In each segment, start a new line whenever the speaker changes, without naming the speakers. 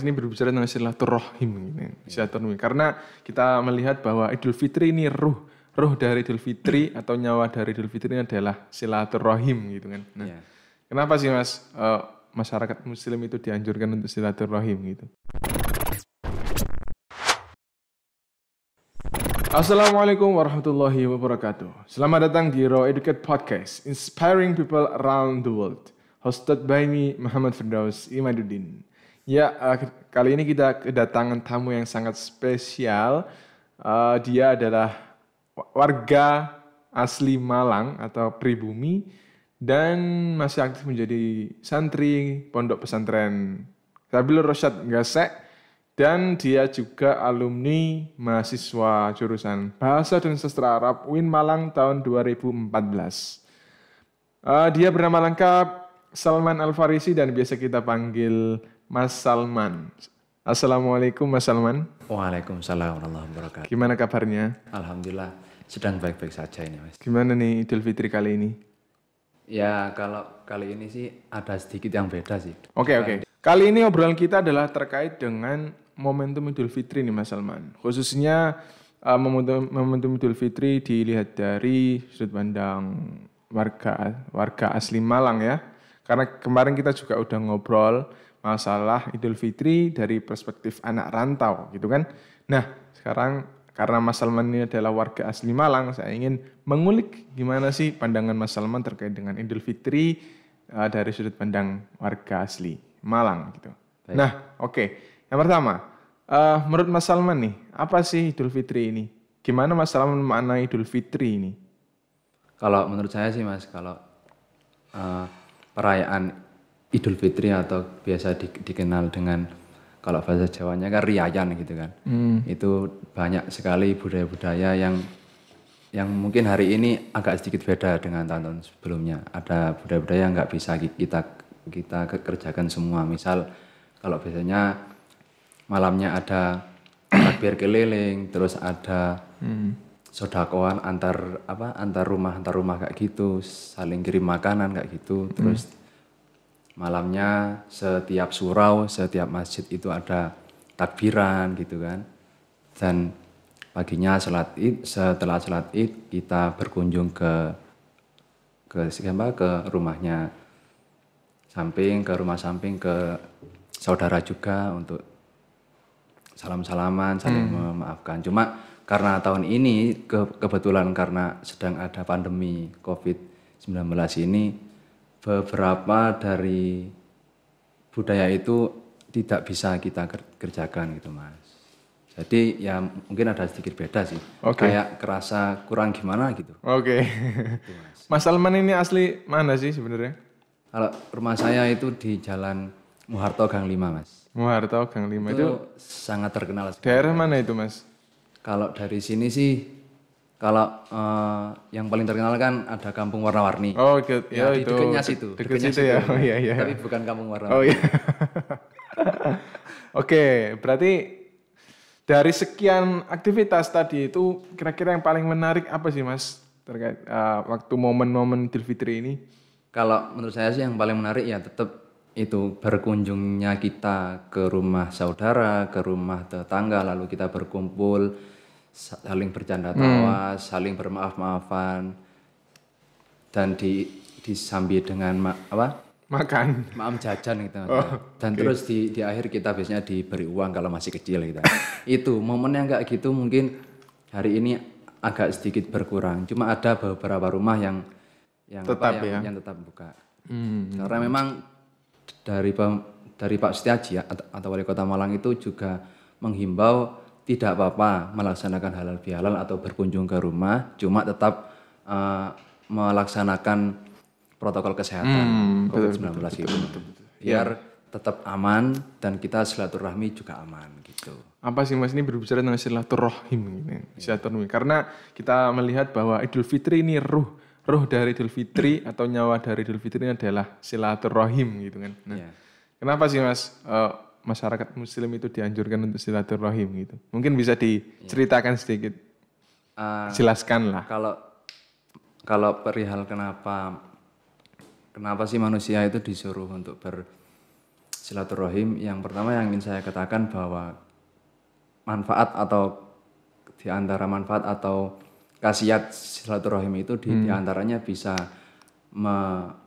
ini berbicara tentang silaturahim gitu. Silaturahim. Karena kita melihat bahwa Idul Fitri ini ruh dari Idul Fitri atau nyawa dari Idul Fitri ini adalah silaturahim gitu kan. Nah, kenapa sih Mas masyarakat muslim itu dianjurkan untuk silaturahim gitu? Assalamualaikum warahmatullahi wabarakatuh. Selamat datang di Raw Educate Podcast, inspiring people around the world. Hosted by me, Muhammad Firdaus Imaduddin. Ya, kali ini kita kedatangan tamu yang sangat spesial. Dia adalah warga asli Malang atau pribumi dan masih aktif menjadi santri pondok pesantren Sabilur Rasyad Ngasek. Dan dia juga alumni mahasiswa jurusan Bahasa dan Sastra Arab UIN Malang tahun 2014. Dia bernama lengkap Salman Al-Farisi dan biasa kita panggil Mas Salman. Assalamualaikum Mas Salman.
Waalaikumsalam warahmatullahi wabarakatuh.
Gimana kabarnya?
Alhamdulillah sedang baik-baik saja ini Mas.
Gimana nih Idul Fitri kali ini?
Ya kalau kali ini sih ada sedikit yang beda sih.
Oke. Kali ini obrolan kita adalah terkait dengan momentum Idul Fitri nih Mas Salman. Khususnya momentum Idul Fitri dilihat dari sudut pandang warga asli Malang ya. Karena kemarin kita juga udah ngobrol masalah Idul Fitri dari perspektif anak rantau gitu kan. Nah, sekarang karena Mas Salman ini adalah warga asli Malang, saya ingin mengulik gimana sih pandangan Mas Salman terkait dengan Idul Fitri dari sudut pandang warga asli Malang gitu. Baik. Nah, oke. Yang pertama, menurut Mas Salman nih, apa sih Idul Fitri ini? Gimana Mas Salman memaknai Idul Fitri ini?
Kalau menurut saya sih Mas, kalau perayaan Idul Fitri atau biasa dikenal dengan kalau bahasa Jawanya kan riayan gitu kan. Itu banyak sekali budaya-budaya yang mungkin hari ini agak sedikit beda dengan tahun-tahun sebelumnya. Ada budaya-budaya yang nggak bisa kita kerjakan semua. Misal kalau biasanya malamnya ada takbir keliling, terus ada sodakoan antar rumah kayak gitu, saling kirim makanan kayak gitu. Terus malamnya setiap surau, setiap masjid itu ada takbiran gitu kan. Dan paginya setelah sholat Id kita berkunjung ke rumahnya ke rumah samping, ke saudara juga untuk salam-salaman, saling memaafkan. Cuma karena tahun ini kebetulan karena sedang ada pandemi COVID-19 ini, beberapa dari budaya itu tidak bisa kita kerjakan gitu Mas. Jadi ya mungkin ada sedikit beda sih. Kayak kerasa kurang gimana gitu.
Oke. Gitu, Mas Salman ini asli mana sih sebenarnya?
Kalau rumah saya itu di Jalan Muharto Gang 5 Mas.
Muharto Gang 5 itu
sangat terkenal sekali.
Daerah mana itu Mas?
Kalau dari sini sih, kalau yang paling terkenal kan ada Kampung Warna-Warni.
Oh gitu.
Ya, itu dekatnya situ.
Dekat situ ya. Oh iya.
Tapi bukan Kampung Warna-Warni.
Oh iya. Oke, berarti dari sekian aktivitas tadi itu kira-kira yang paling menarik apa sih Mas terkait waktu momen-momen Idul Fitri ini?
Kalau menurut saya sih yang paling menarik ya tetap itu berkunjungnya kita ke rumah saudara, ke rumah tetangga, lalu kita berkumpul, saling bercanda tawa, saling bermaaf-maafan, dan disambi dengan
makan,
jajan gitu. Dan terus di akhir kita biasanya diberi uang kalau masih kecil gitu. Itu momen yang kayak gitu mungkin hari ini agak sedikit berkurang. Cuma ada beberapa rumah yang tetap buka. Karena memang dari Pak Setiaji atau Wali Kota Malang itu juga menghimbau tidak apa-apa melaksanakan halal bihalal atau berkunjung ke rumah, cuma tetap melaksanakan protokol kesehatan COVID-19 itu. Biar tetap aman dan kita silaturahmi juga aman gitu.
Apa sih Mas ini berbicara tentang silaturahim gitu. Silaturahmi karena kita melihat bahwa Idul Fitri ini ruh dari Idul Fitri atau nyawa dari Idul Fitri ini adalah silaturahim gitu kan. Nah, kenapa sih Mas masyarakat muslim itu dianjurkan untuk silaturahim gitu? Mungkin bisa diceritakan sedikit. Jelaskan lah.
Kalau perihal kenapa sih manusia itu disuruh untuk silaturahim, yang pertama yang ingin saya katakan bahwa manfaat atau di antara manfaat atau khasiat silaturahim itu di antaranya bisa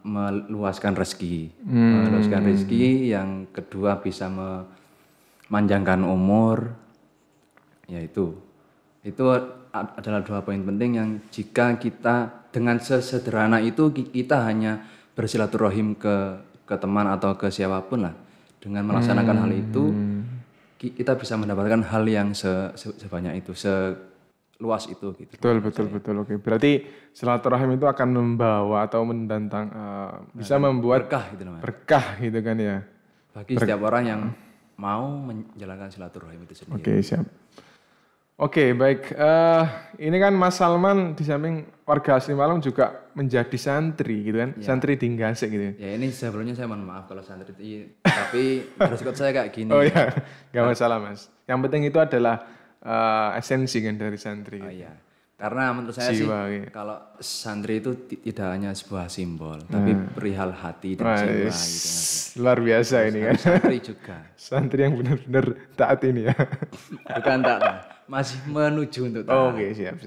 meluaskan rezeki. Meluaskan rezeki, yang kedua bisa memanjangkan umur. Yaitu adalah 2 poin penting yang jika kita dengan sesederhana itu kita hanya bersilaturahim ke teman atau ke siapapun lah, dengan melaksanakan hal itu kita bisa mendapatkan hal yang sebanyak itu, seluas itu gitu.
Betul. Oke. Berarti silaturahim itu akan membawa atau bisa membuat
berkah gitu namanya.
Berkah gitu kan ya.
Bagi setiap orang yang mau menjalankan silaturahim itu sendiri.
Oke, siap. Oke, baik. Ini kan Mas Salman di samping warga asli Malang juga menjadi santri gitu kan, santri di Nggasik gitu.
Ya ini sebelumnya saya mohon maaf kalau santri, tapi harus ikut saya kayak gini.
Oh ya, nggak masalah Mas. Yang penting itu adalah esensi kan dari santri.
Oh iya, karena menurut saya sih kalau santri itu tidak hanya sebuah simbol, tapi perihal hati dan jiwa gitu.
Luar biasa ini kan.
Santri juga.
Santri yang benar-benar taat ini ya.
Bukan taat, masih menuju untuk taat.
Oke, siap.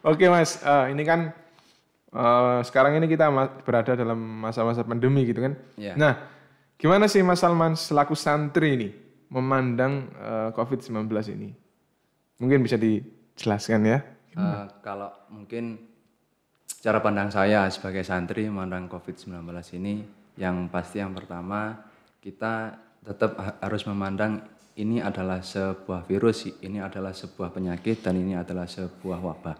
Oke Mas, ini kan sekarang ini kita berada dalam masa-masa pandemi gitu kan.
Ya.
Nah, gimana sih Mas Salman selaku santri ini memandang COVID-19 ini? Mungkin bisa dijelaskan ya.
Kalau mungkin cara pandang saya sebagai santri memandang COVID-19 ini, yang pasti yang pertama kita tetap harus memandang ini adalah sebuah virus, ini adalah sebuah penyakit, dan ini adalah sebuah wabah.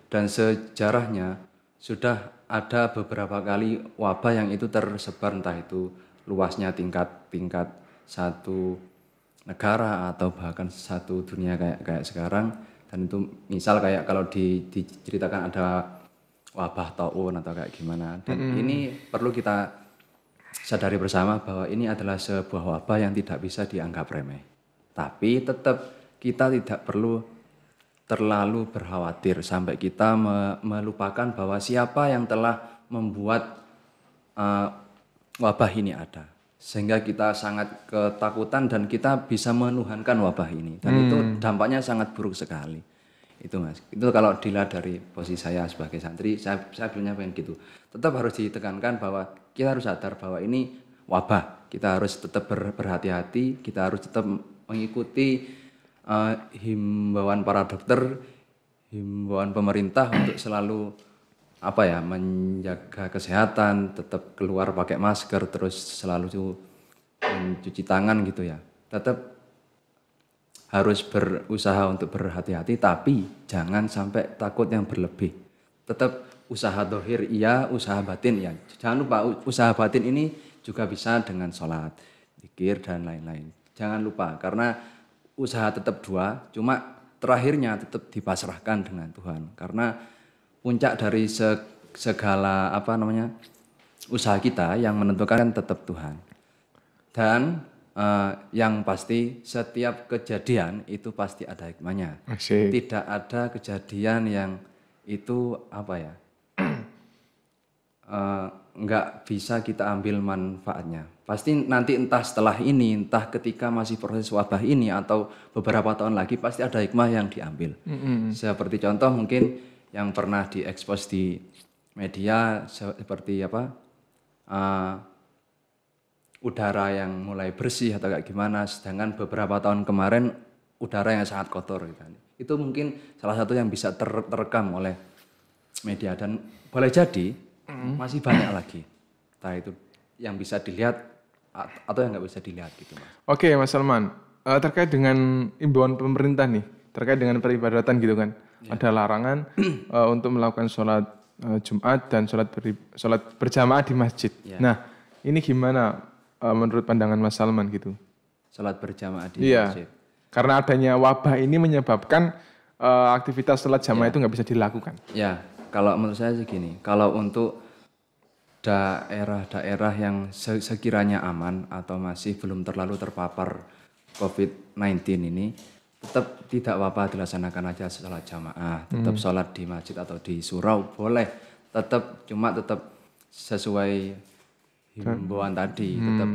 Dan sejarahnya sudah ada beberapa kali wabah yang itu tersebar, entah itu luasnya tingkat satu negara atau bahkan satu dunia kayak sekarang. Dan itu misal kayak kalau diceritakan ada wabah taun atau kayak gimana. Dan ini perlu kita sadari bersama bahwa ini adalah sebuah wabah yang tidak bisa dianggap remeh. Tapi tetap kita tidak perlu terlalu berkhawatir sampai kita melupakan bahwa siapa yang telah membuat wabah ini ada. Sehingga kita sangat ketakutan dan kita bisa menuhankan wabah ini. Dan itu dampaknya sangat buruk sekali. Itu Mas. Itu kalau dilihat dari posisi saya sebagai santri, saya bilangnya pengen gitu. Tetap harus ditekankan bahwa kita harus sadar bahwa ini wabah. Kita harus tetap berhati-hati, kita harus tetap mengikuti himbauan para dokter, himbauan pemerintah untuk selalu menjaga kesehatan, tetap keluar pakai masker, terus selalu mencuci tangan gitu ya. Tetap harus berusaha untuk berhati-hati, tapi jangan sampai takut yang berlebih. Tetap usaha dohir iya, usaha batin ya. Jangan lupa usaha batin ini juga bisa dengan sholat, zikir dan lain-lain. Jangan lupa, karena usaha tetap dua, cuma terakhirnya tetap dipasrahkan dengan Tuhan. Karena puncak dari segala usaha kita yang menentukan tetap Tuhan. Dan yang pasti setiap kejadian itu pasti ada hikmahnya. Tidak ada kejadian yang itu nggak bisa kita ambil manfaatnya. Pasti nanti entah setelah ini, entah ketika masih proses wabah ini atau beberapa tahun lagi pasti ada hikmah yang diambil. Seperti contoh mungkin yang pernah diekspos di media seperti udara yang mulai bersih atau kayak gimana, sedangkan beberapa tahun kemarin udara yang sangat kotor gitu. Itu mungkin salah satu yang bisa terekam oleh media, dan boleh jadi masih banyak lagi. Entah itu yang bisa dilihat atau yang nggak bisa dilihat gitu Mas.
Oke Mas Salman, terkait dengan imbauan pemerintah nih, terkait dengan peribadatan gitu kan, ada larangan untuk melakukan sholat Jumat dan sholat berjamaah di masjid. Nah, ini gimana menurut pandangan Mas Salman gitu?
Sholat berjamaah di masjid.
Karena adanya wabah ini menyebabkan aktivitas sholat jamaah itu nggak bisa dilakukan.
Ya, kalau menurut saya segini, kalau untuk daerah-daerah yang sekiranya aman atau masih belum terlalu terpapar COVID-19 ini, tetap tidak apa-apa dilaksanakan aja sholat jamaah, tetap sholat di masjid atau di surau boleh, tetap sesuai himbauan tadi, tetap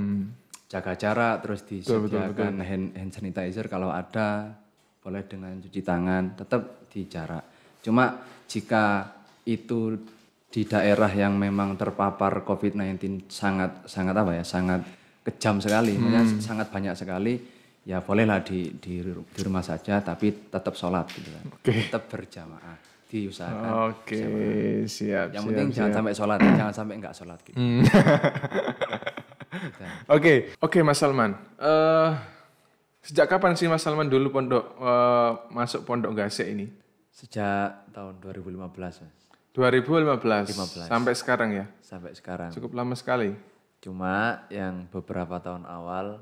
jaga jarak, terus disediakan hand sanitizer kalau ada, boleh dengan cuci tangan, tetap di jarak. Cuma jika itu di daerah yang memang terpapar COVID-19 sangat kejam sekali, maksudnya sangat banyak sekali, ya bolehlah di rumah saja, tapi tetap sholat gitu kan, tetap berjamaah, diusahakan.
Oke, siap.
Yang penting jangan sampai sholat, jangan sampai enggak sholat gitu.
Oke, Mas Salman. Sejak kapan sih Mas Salman dulu masuk pondok Gasek ini?
Sejak tahun 2015 Mas.
2015. Sampai sekarang ya?
Sampai sekarang.
Cukup lama sekali.
Cuma yang beberapa tahun awal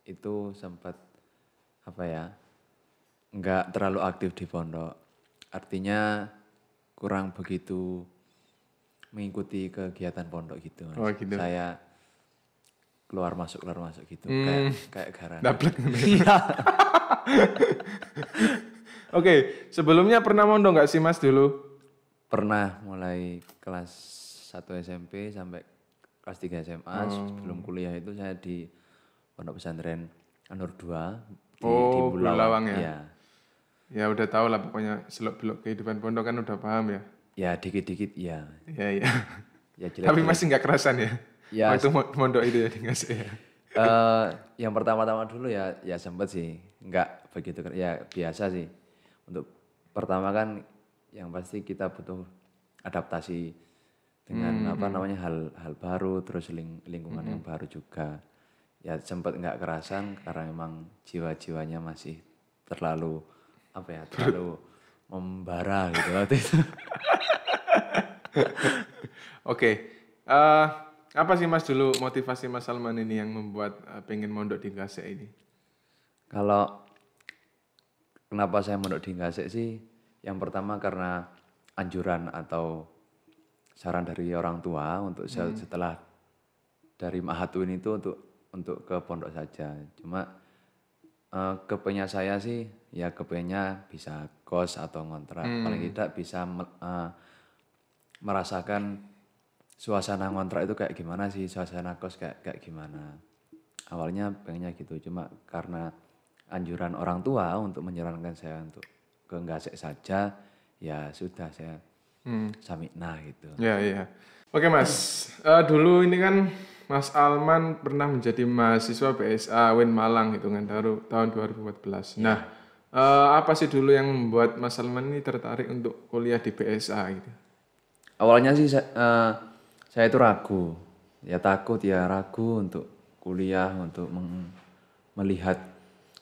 itu sempat enggak terlalu aktif di pondok. Artinya kurang begitu mengikuti kegiatan pondok gitu Mas.
Oh, gitu.
Saya keluar masuk gitu, kayak garang.
Daplek. Oke, sebelumnya pernah mondok nggak sih Mas dulu?
Pernah mulai kelas 1 SMP sampai kelas 3 SMA. Sebelum kuliah itu saya di Pondok Pesantren An-Nur 2 di
Bulawang ya?
Iya.
Ya udah tahu lah pokoknya seluk-beluk kehidupan pondok kan udah paham ya?
Ya dikit-dikit ya.
Iya.
Ya
Tapi masih nggak kerasan ya?
Ya.
Waktu mondok itu ya di Gasek ya?
Yang pertama-tama dulu ya sempet sih. Nggak begitu, ya biasa sih. Untuk pertama kan yang pasti kita butuh adaptasi dengan hal baru, terus lingkungan yang baru juga. Ya sempat nggak kerasan karena memang jiwa-jiwanya masih terlalu membara gitu waktu itu.
Oke. Apa sih Mas dulu motivasi Mas Salman ini yang membuat pengen mondok di Gasek ini?
Kalau kenapa saya mondok di Gasek sih? Yang pertama karena anjuran atau saran dari orang tua untuk setelah dari Mahatun itu untuk ke pondok saja. Cuma kepengennya saya sih ya kepengennya bisa kos atau ngontrak. Paling tidak bisa merasakan suasana ngontrak itu kayak gimana sih, suasana kos kayak gimana. Awalnya pengennya gitu, cuma karena anjuran orang tua untuk menyarankan saya untuk ke Gasek saja, ya sudah saya samikna gitu.
Ya. Oke Mas, dulu ini kan Mas Alman pernah menjadi mahasiswa BSA UIN Malang gitu kan tahun 2014. Nah, apa sih dulu yang membuat Mas Salman ini tertarik untuk kuliah di BSA gitu?
Awalnya sih saya itu ragu untuk kuliah, untuk melihat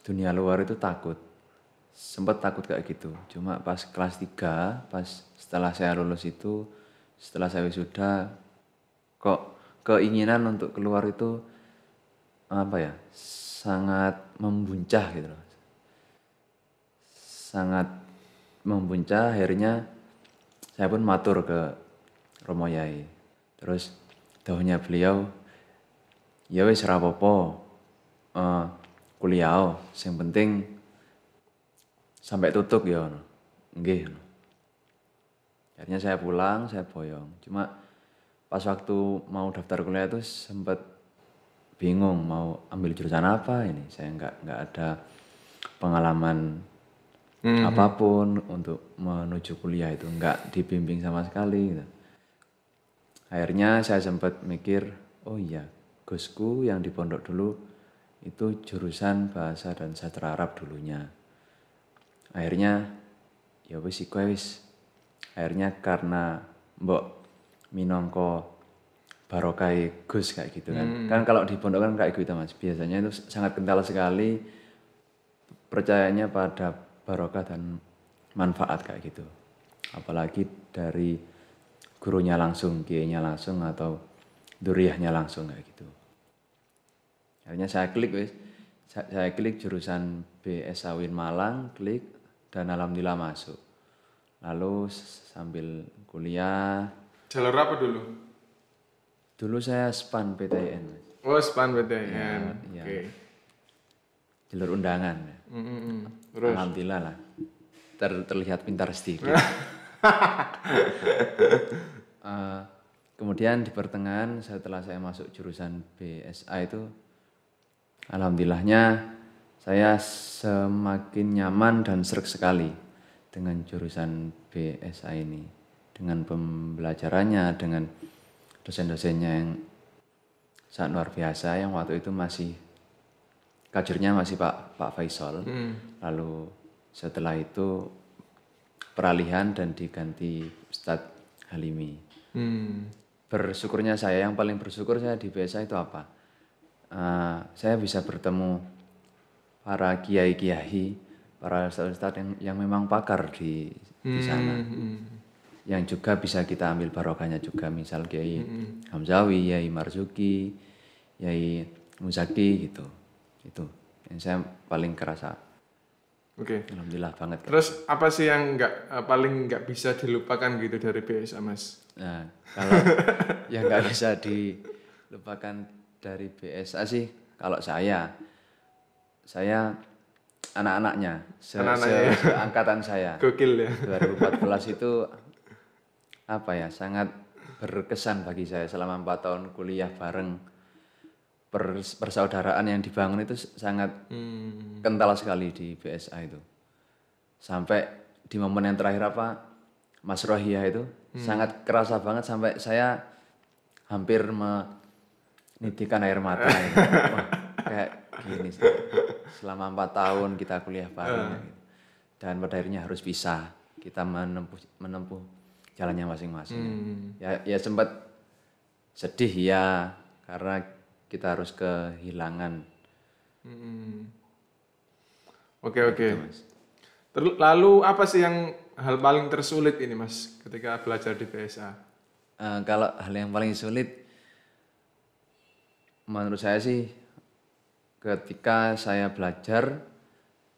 dunia luar itu takut. Sempat takut kayak gitu. Cuma pas kelas 3, pas setelah saya lulus itu, setelah saya wisuda, kok keinginan untuk keluar itu sangat membuncah gitu loh. Sangat membuncah, akhirnya saya pun matur ke Romo Yai. Terus dawuhnya beliau, ya wis ora apa-apa, kuliah, yang penting sampai tutup ya. Nggih. Akhirnya saya pulang, saya boyong. Cuma pas waktu mau daftar kuliah itu sempat bingung mau ambil jurusan apa ini. Saya nggak ada pengalaman apapun untuk menuju kuliah itu, nggak dibimbing sama sekali gitu. Akhirnya saya sempat mikir, oh iya, gusku yang di pondok dulu itu jurusan bahasa dan sastra Arab dulunya. Akhirnya ya wis iku wis. Akhirnya karena mbok minangka barokai Gus kayak gitu kan. Kan kalau di pondok kan kayak gitu Mas. Biasanya itu sangat kental sekali percayanya pada barokah dan manfaat kayak gitu. Apalagi dari gurunya langsung, kiainya langsung atau duriyahnya langsung kayak gitu. Akhirnya saya klik jurusan BSA UIN Malang, klik dan alhamdulillah masuk. Lalu sambil kuliah.
Jalur apa dulu?
Dulu saya SPAN PTN.
Oh, SPAN PTN.
Ya.
Oke.
Jalur undangan.
Terus?
Alhamdulillah lah. Terlihat pintar sedikit. kemudian di pertengahan setelah saya masuk jurusan BSA itu, alhamdulillahnya saya semakin nyaman dan sreg sekali dengan jurusan BSA ini. Dengan pembelajarannya, dengan dosen-dosennya yang sangat luar biasa, yang waktu itu masih, kajurnya masih Pak Faisal. Lalu setelah itu peralihan dan diganti Ustadz Halimi. Bersyukurnya saya, yang paling bersyukur saya di BSA itu apa? Saya bisa bertemu para kiai-kiai, para ustadz yang memang pakar di sana, yang juga bisa kita ambil barokahnya juga, misal Kiai Hamzawi, Yai Marzuki, Yai Muzaki gitu. Itu yang saya paling kerasa.
Oke.
Alhamdulillah banget.
Terus apa sih yang paling nggak bisa dilupakan gitu dari BSA, Mas?
Nah, kalau yang nggak bisa dilupakan dari BSA sih, kalau saya anak-anaknya, seangkatan saya.
Gokil ya.
2014 itu apa ya, sangat berkesan bagi saya selama 4 tahun kuliah bareng. Persaudaraan yang dibangun itu sangat kental sekali di BSA itu. Sampai di momen yang terakhir Mas Rohia itu sangat kerasa banget, sampai saya hampir menitikan air mata. Wah, kayak gini sih. Selama 4 tahun kita kuliah bareng gitu. Dan pada akhirnya harus pisah, kita menempuh jalannya masing-masing. Ya sempat sedih ya, karena kita harus kehilangan.
Oke. Lalu apa sih yang hal paling tersulit ini, Mas, ketika belajar di BSA?
Kalau hal yang paling sulit menurut saya sih, ketika saya belajar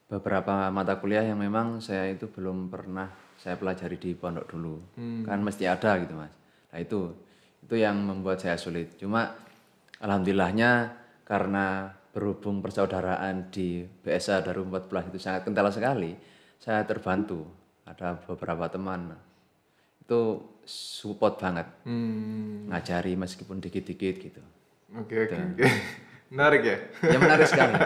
beberapa mata kuliah yang memang saya itu belum pernah saya pelajari di pondok dulu. Kan mesti ada gitu, Mas. Nah itu yang membuat saya sulit. Cuma alhamdulillahnya karena berhubung persaudaraan di BSA 2014 itu sangat kental sekali, saya terbantu. Ada beberapa teman itu support banget, ngajari meskipun dikit-dikit gitu.
Oke. Menarik ya?
Ya menarik sekali.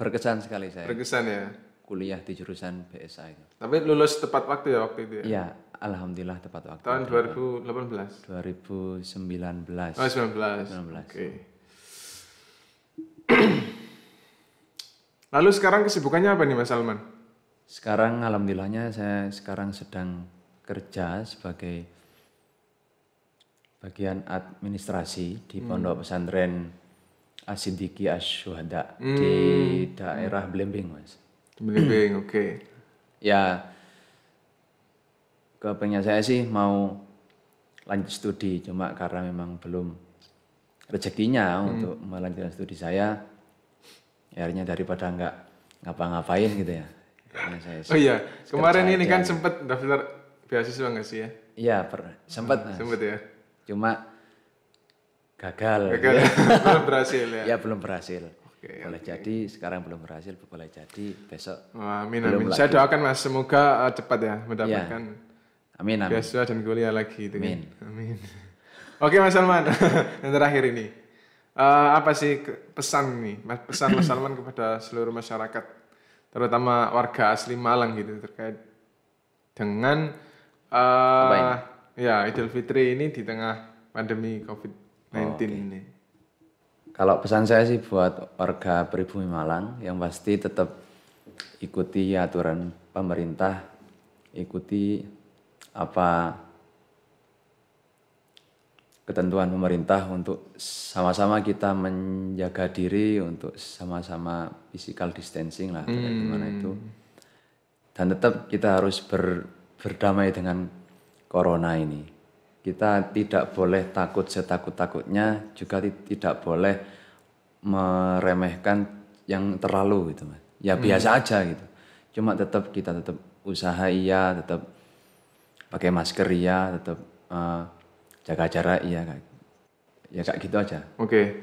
Berkesan sekali saya.
Berkesan ya?
Kuliah di jurusan BSA itu.
Tapi lulus tepat waktu ya waktu itu ya?
Iya, alhamdulillah tepat waktu.
Tahun 2018?
2019.
Oh 19. Oke. Lalu sekarang kesibukannya apa nih, Mas Salman?
Sekarang alhamdulillahnya saya sekarang sedang kerja sebagai bagian administrasi di Pondok Pesantren As-Siddiqi Asy-Syuhada di daerah Blimbing, Mas.
Blimbing, oke.
Ya, kepengen saya sih mau lanjut studi, cuma karena memang belum rezekinya untuk melanjutkan studi saya, akhirnya daripada nggak ngapa-ngapain gitu ya.
Oh iya, kemarin ini kan sempat daftar beasiswa nggak sih ya?
Iya, sempat.
Sempat ya.
Cuma gagal.
Ya? Belum berhasil ya?
Ya belum berhasil. Boleh jadi sekarang belum berhasil, boleh jadi besok.
Amin. Saya doakan, Mas, semoga cepat ya mendapatkan
amin.
beasiswa dan kuliah lagi. Amin. Oke, Mas Salman, yang terakhir ini. Apa sih pesan nih, pesan Mas Salman kepada seluruh masyarakat, terutama warga asli Malang gitu, terkait dengan Idul Fitri ini di tengah pandemi COVID-19 ini?
Kalau pesan saya sih buat warga pribumi Malang, yang pasti tetap ikuti aturan pemerintah, ikuti apa ketentuan pemerintah untuk sama-sama kita menjaga diri, untuk sama-sama physical distancing lah, gimana itu. Dan tetap kita harus berdamai dengan corona ini. Kita tidak boleh takut setakut-takutnya, juga tidak boleh meremehkan yang terlalu gitu, Mas. Ya biasa aja gitu. Cuma kita tetap usaha iya, tetap pakai masker iya, tetap jaga jarak iya, kayak gitu aja.
Oke.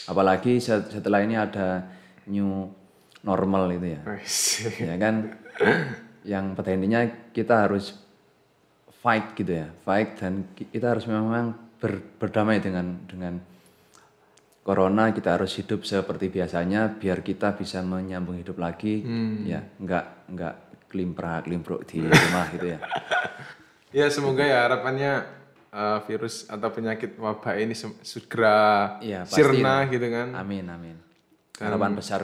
Apalagi setelah ini ada new normal itu ya. Ya kan, yang pada intinya kita harus fight gitu ya, dan kita harus memang berdamai dengan corona. Kita harus hidup seperti biasanya biar kita bisa menyambung hidup lagi. Ya, enggak klimpruk di rumah gitu ya.
Ya semoga ya harapannya virus atau penyakit wabah ini segera sirna gitu kan.
Amin. Harapan besar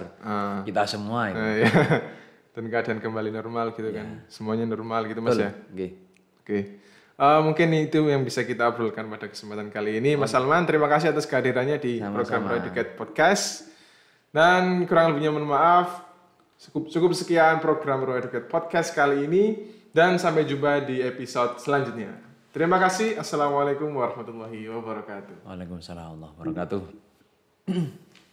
kita semua itu.
Ya. Dan keadaan kembali normal gitu kan. Semuanya normal gitu Mas ya. Oke. Mungkin itu yang bisa kita obrolkan pada kesempatan kali ini. Mas Salman, terima kasih atas kehadirannya di program Educate Podcast. Dan kurang lebihnya mohon maaf. Cukup sekian program Educate Podcast kali ini. Dan sampai jumpa di episode selanjutnya. Terima kasih. Assalamualaikum warahmatullahi wabarakatuh.
Waalaikumsalam warahmatullahi wabarakatuh.